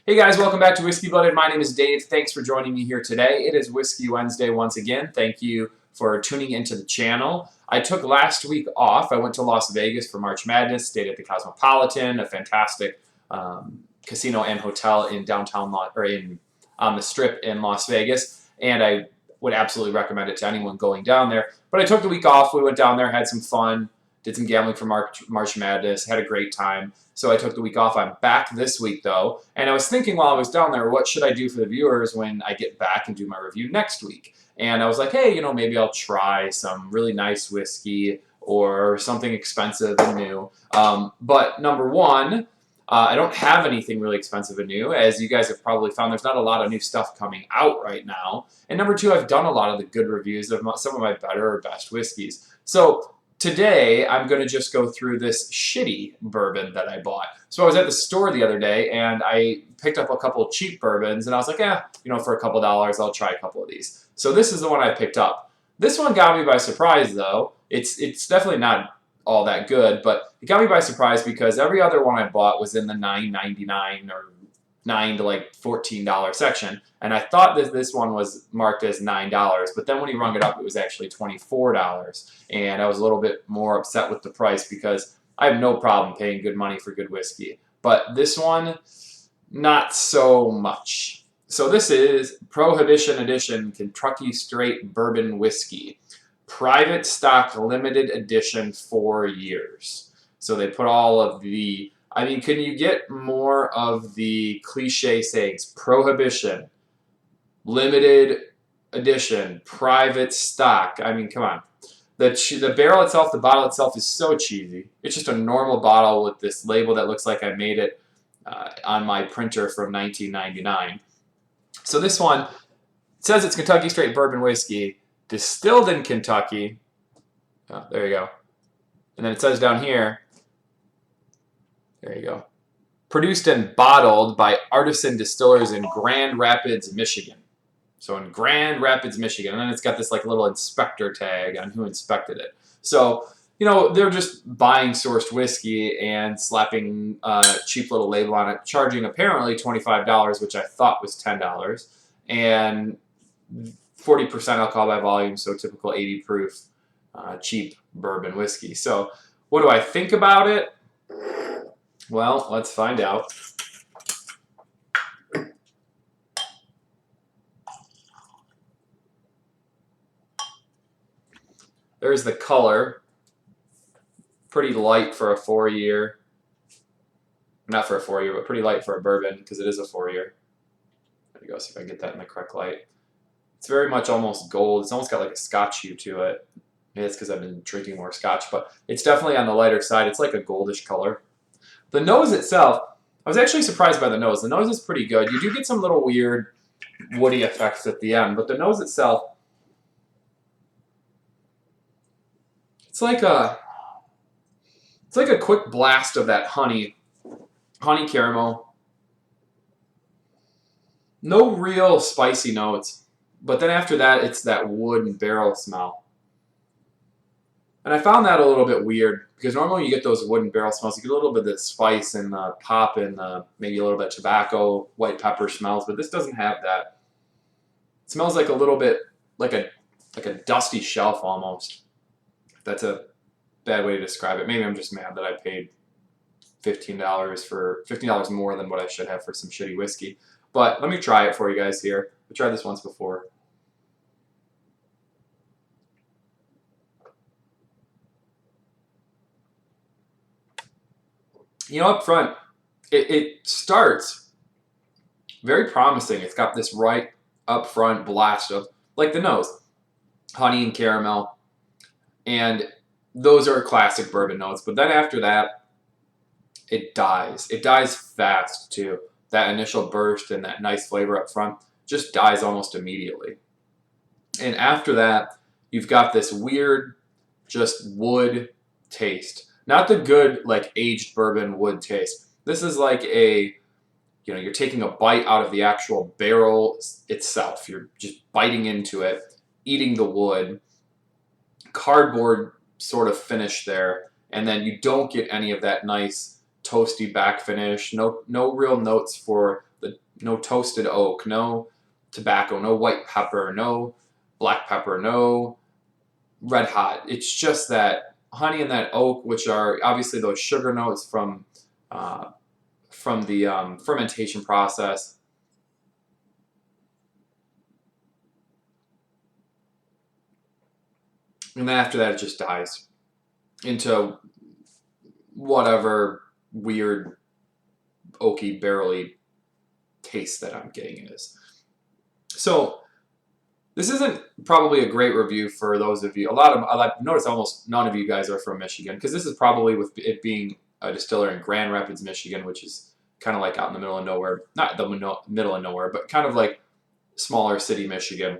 Hey guys, welcome back to Whiskey Blooded. My name is Dave. Thanks for joining me here today. It is Whiskey Wednesday once again. Thank you for tuning into the channel. I took last week off. I went to Las Vegas for March Madness, stayed at the Cosmopolitan, a fantastic casino and hotel in downtown on the Strip in Las Vegas, and I would absolutely recommend it to anyone going down there. But I took the week off. We went down there, had some fun, did some gambling for March Madness, had a great time. So I took the week off. I'm back this week, though. And I was thinking while I was down there, what should I do for the viewers when I get back and do my review next week? And I was like, hey, maybe I'll try some really nice whiskey or something expensive and new. But number one, I don't have anything really expensive and new. As you guys have probably found, there's not a lot of new stuff coming out right now. And number two, I've done a lot of the good reviews of some of my better or best whiskeys. So today, I'm going to just go through this shitty bourbon that I bought. So I was at the store the other day, and I picked up a couple of cheap bourbons, and I was like, for a couple dollars, I'll try a couple of these. So this is the one I picked up. This one got me by surprise, though. It's definitely not all that good, but it got me by surprise because every other one I bought was in the $9.99 or $9 to like $14 section, and I thought that this one was marked as $9, but then when he rung it up, it was actually $24, and I was a little bit more upset with the price because I have no problem paying good money for good whiskey, but this one, not so much. So this is Prohibition Edition Kentucky Straight Bourbon Whiskey, private stock limited edition, 4 years. So they put all of the can you get more of the cliche sayings? Prohibition, limited edition, private stock. Come on. The barrel itself, the bottle itself is so cheesy. It's just a normal bottle with this label that looks like I made it on my printer from 1999. So this one, it says it's Kentucky Straight Bourbon Whiskey, distilled in Kentucky. Oh, there you go. And then it says down here, there you go. Produced and bottled by artisan distillers in Grand Rapids, Michigan. So in Grand Rapids, Michigan. And then it's got this like little inspector tag on who inspected it. So, they're just buying sourced whiskey and slapping a cheap little label on it, charging apparently $25, which I thought was $10, and 40% alcohol by volume, so typical 80 proof cheap bourbon whiskey. So what do I think about it? Well, let's find out. There's the color. Pretty light for a 4-year. Not for a 4-year, but pretty light for a bourbon because it is a 4-year. There you go, see if I can get that in the correct light. It's very much almost gold. It's almost got like a scotch hue to it. Maybe it's because I've been drinking more scotch, but it's definitely on the lighter side. It's like a goldish color. The nose itself, I was actually surprised by the nose. The nose is pretty good. You do get some little weird woody effects at the end, but the nose itself, it's like a quick blast of that honey caramel. No real spicy notes, but then after that, it's that wood and barrel smell. And I found that a little bit weird because normally you get those wooden barrel smells. You get a little bit of the spice and the pop and maybe a little bit of tobacco, white pepper smells, but this doesn't have that. It smells like a little bit like a dusty shelf almost. That's a bad way to describe it. Maybe I'm just mad that I paid $15 more than what I should have for some shitty whiskey. But let me try it for you guys here. I tried this once before. Up front, it starts very promising. It's got this right up front blast of, like the nose, honey and caramel. And those are classic bourbon notes. But then after that, it dies. It dies fast, too. That initial burst and that nice flavor up front just dies almost immediately. And after that, you've got this weird, just wood taste. Not the good, like, aged bourbon wood taste. This is like you're taking a bite out of the actual barrel itself. You're just biting into it, eating the wood, cardboard sort of finish there, and then you don't get any of that nice toasty back finish. No real notes for no toasted oak, no tobacco, no white pepper, no black pepper, no red hot. It's just that honey and that oak, which are obviously those sugar notes from the fermentation process. And then after that, it just dies into whatever weird oaky barrely taste that I'm getting is. So this isn't probably a great review for those of you. I've noticed almost none of you guys are from Michigan, because this is probably, with it being a distiller in Grand Rapids, Michigan, which is kind of like out in the middle of nowhere, not the middle of nowhere, but kind of like smaller city Michigan.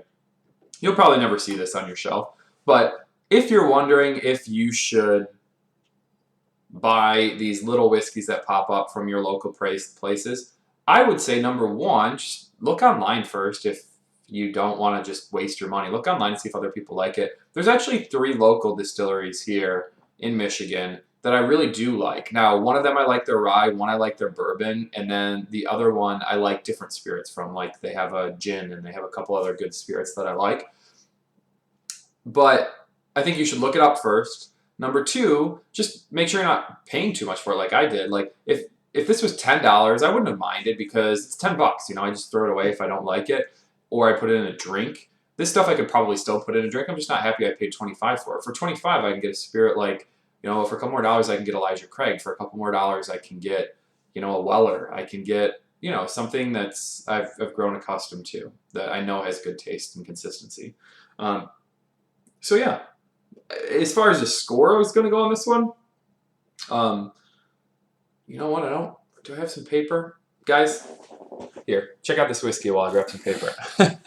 You'll probably never see this on your shelf. But if you're wondering if you should buy these little whiskeys that pop up from your local places, I would say number one, just look online first. If you don't want to just waste your money, look online and see if other people like it. There's actually 3 local distilleries here in Michigan that I really do like. Now, one of them I like their rye, one I like their bourbon, and then the other one I like different spirits from. Like, they have a gin and they have a couple other good spirits that I like. But I think you should look it up first. Number 2, just make sure you're not paying too much for it like I did. Like, if this was $10, I wouldn't have minded, because it's $10. You know, I just throw it away if I don't like it, or I put it in a drink. This stuff I could probably still put in a drink. I'm just not happy I paid $25 for it. For $25, I can get a spirit like, you know, for a couple more dollars, I can get Elijah Craig. For a couple more dollars, I can get, you know, a Weller. I can get, you know, something that's I've grown accustomed to, that I know has good taste and consistency. So yeah, as far as the score I was going to go on this one, you know what? Do I have some paper? Guys, here, check out this whiskey while I grab some paper. I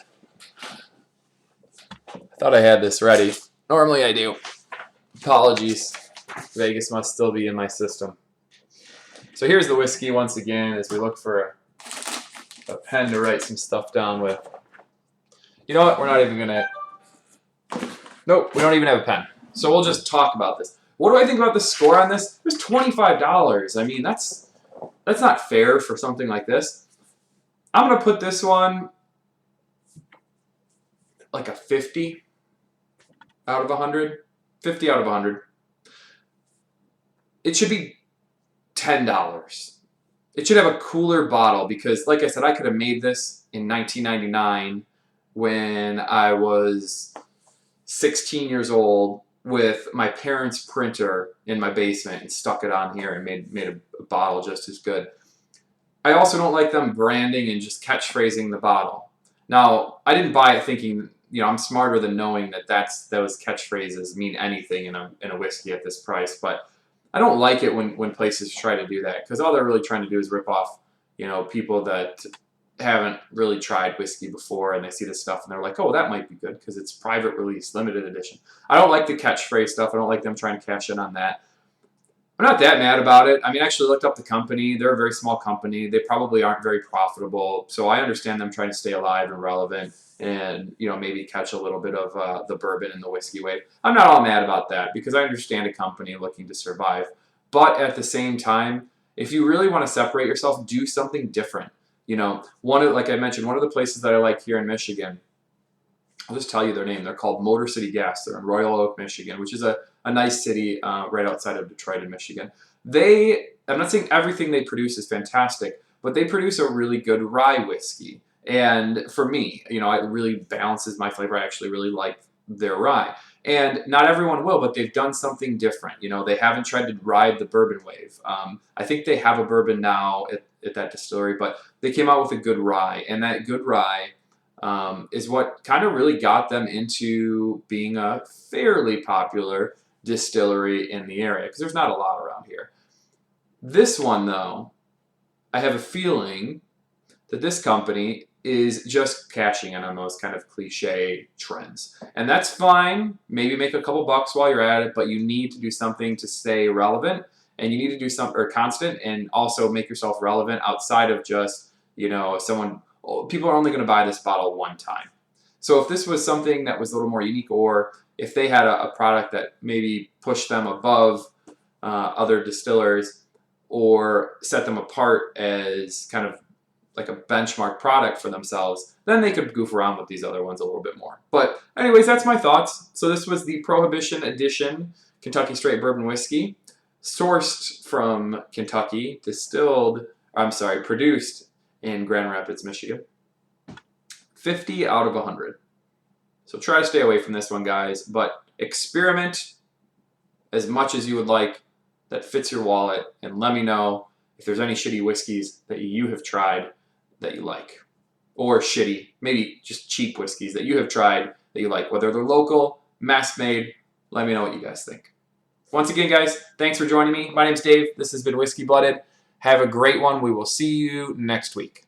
thought I had this ready. Normally I do. Apologies. Vegas must still be in my system. So here's the whiskey once again, as we look for a pen to write some stuff down with. You know what? We're not even going to... Nope, we don't even have a pen. So we'll just talk about this. What do I think about the score on this? It was $25. I mean, that's not fair for something like this. I'm going to put this one like a 50 out of 100. 50 out of 100. It should be $10. It should have a cooler bottle, because, like I said, I could have made this in 1999 when I was 16 years old with my parents' printer in my basement and stuck it on here and made a bottle just as good. I also don't like them branding and just catchphrasing the bottle. Now, I didn't buy it thinking, you know, I'm smarter than knowing that those catchphrases mean anything in a whiskey at this price, but I don't like it when places try to do that, because all they're really trying to do is rip off, you know, people that haven't really tried whiskey before, and they see this stuff and they're like, oh, that might be good because it's private release, limited edition. I don't like the catchphrase stuff. I don't like them trying to cash in on that. I'm not that mad about it. I mean, I actually looked up the company. They're a very small company. They probably aren't very profitable, so I understand them trying to stay alive and relevant, and, you know, maybe catch a little bit of the bourbon and the whiskey wave. I'm not all mad about that, because I understand a company looking to survive. But at the same time, if you really want to separate yourself, do something different. You know, like I mentioned, one of the places that I like here in Michigan, I'll just tell you their name. They're called Motor City Gas. They're in Royal Oak, Michigan, which is a nice city right outside of Detroit in Michigan. I'm not saying everything they produce is fantastic, but they produce a really good rye whiskey. And for me, you know, it really balances my flavor. I actually really like their rye. And not everyone will, but they've done something different. You know, they haven't tried to ride the bourbon wave. I think they have a bourbon now at that distillery, but they came out with a good rye. And that good rye is what kind of really got them into being a fairly popular distillery in the area, because there's not a lot around here. This one, though, I have a feeling that this company is just cashing in on those kind of cliche trends. And that's fine. Maybe make a couple bucks while you're at it, but you need to do something to stay relevant, and you need to do something or constant, and also make yourself relevant outside of just, you know, people are only going to buy this bottle one time. So if this was something that was a little more unique, or if they had a product that maybe pushed them above other distillers, or set them apart as kind of like a benchmark product for themselves, then they could goof around with these other ones a little bit more. But anyways, that's my thoughts. So this was the Prohibition Edition Kentucky Straight Bourbon Whiskey, sourced from Kentucky, produced in Grand Rapids, Michigan. 50 out of 100. So try to stay away from this one, guys, but experiment as much as you would like that fits your wallet, and let me know if there's any shitty whiskeys that you have tried that you like. Or shitty, maybe just cheap whiskeys that you have tried that you like. Whether they're local, mass-made, let me know what you guys think. Once again, guys, thanks for joining me. My name's Dave. This has been Whiskey Blooded. Have a great one. We will see you next week.